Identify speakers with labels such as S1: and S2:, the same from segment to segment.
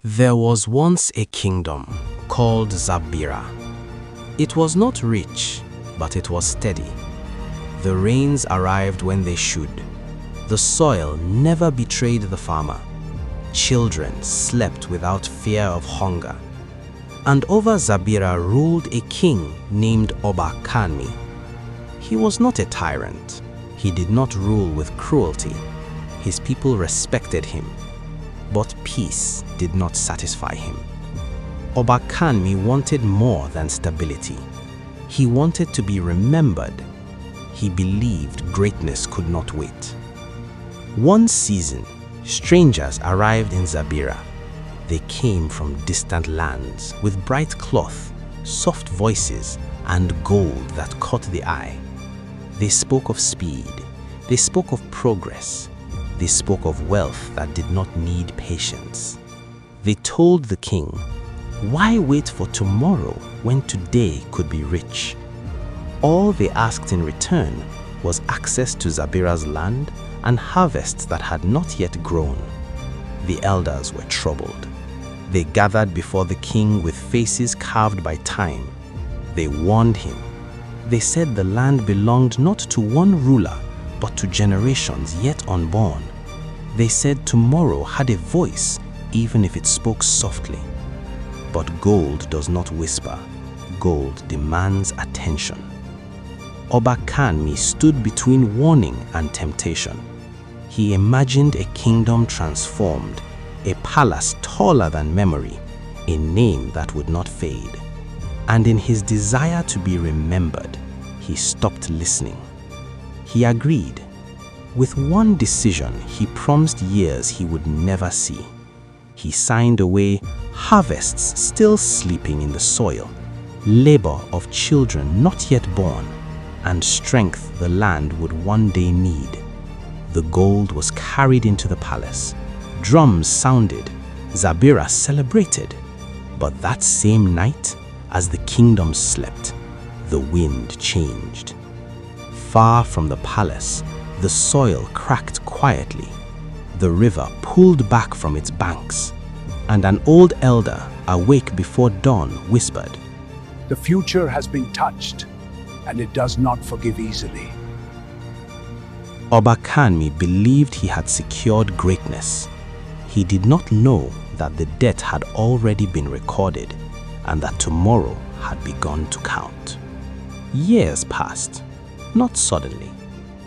S1: There was once a kingdom called Zabira. It was not rich, but it was steady. The rains arrived when they should. The soil never betrayed the farmer. Children slept without fear of hunger. And over Zabira ruled a king named Oba Kánmi. He was not a tyrant. He did not rule with cruelty. His people respected him. But peace did not satisfy him. Oba Kánmi wanted more than stability. He wanted to be remembered. He believed greatness could not wait. One season, strangers arrived in Zabira. They came from distant lands with bright cloth, soft voices, and gold that caught the eye. They spoke of speed. They spoke of progress. They spoke of wealth that did not need patience. They told the king, why wait for tomorrow when today could be rich? All they asked in return was access to Zabira's land and harvests that had not yet grown. The elders were troubled. They gathered before the king with faces carved by time. They warned him. They said the land belonged not to one ruler, but to generations yet unborn. They said tomorrow had a voice, even if it spoke softly. But gold does not whisper. Gold demands attention. Oba Kánmi stood between warning and temptation. He imagined a kingdom transformed, a palace taller than memory, a name that would not fade. And in his desire to be remembered, he stopped listening. He agreed. With one decision, he promised years he would never see. He signed away harvests still sleeping in the soil, labor of children not yet born, and strength the land would one day need. The gold was carried into the palace. Drums sounded. Zabira celebrated. But that same night, as the kingdom slept, the wind changed. Far from the palace, the soil cracked quietly. The river pulled back from its banks, and an old elder, awake before dawn, whispered,
S2: "The future has been touched, and it does not forgive easily."
S1: Oba Kánmi believed he had secured greatness. He did not know that the debt had already been recorded and that tomorrow had begun to count. Years passed, not suddenly,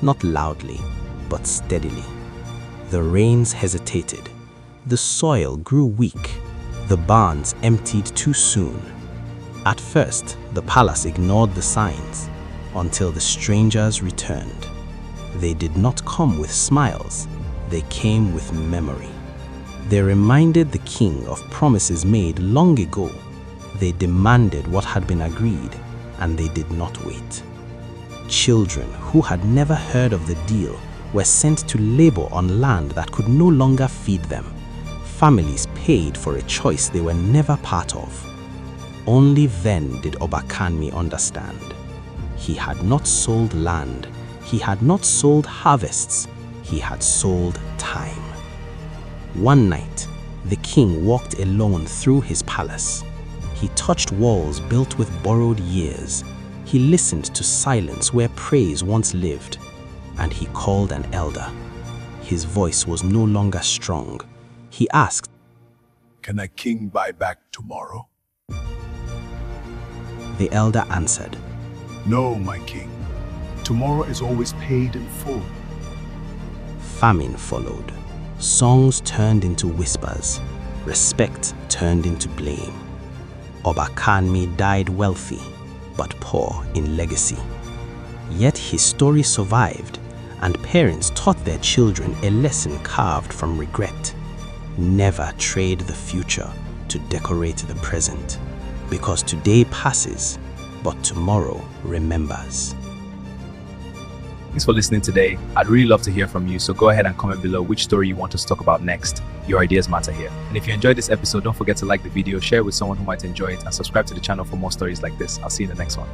S1: not loudly, but steadily. The rains hesitated. The soil grew weak. The barns emptied too soon. At first, the palace ignored the signs until the strangers returned. They did not come with smiles. They came with memory. They reminded the king of promises made long ago. They demanded what had been agreed, and they did not wait. Children who had never heard of the deal were sent to labor on land that could no longer feed them. Families paid for a choice they were never part of. Only then did Oba Kánmi understand. He had not sold land. He had not sold harvests. He had sold time. One night, the king walked alone through his palace. He touched walls built with borrowed years. He listened to silence where praise once lived, and he called an elder. His voice was no longer strong. He asked,
S2: "Can a king buy back tomorrow?"
S1: The elder answered,
S2: "No, my king. Tomorrow is always paid in full."
S1: Famine followed. Songs turned into whispers. Respect turned into blame. Oba Kánmi died wealthy, but poor in legacy. Yet his story survived, and parents taught their children a lesson carved from regret. Never trade the future to decorate the present, because today passes, but tomorrow remembers.
S3: Thanks for listening today. I'd really love to hear from you, so go ahead and comment below which story you want us to talk about next. Your ideas matter here. And if you enjoyed this episode, don't forget to like the video, share it with someone who might enjoy it, and subscribe to the channel for more stories like this. I'll see you in the next one.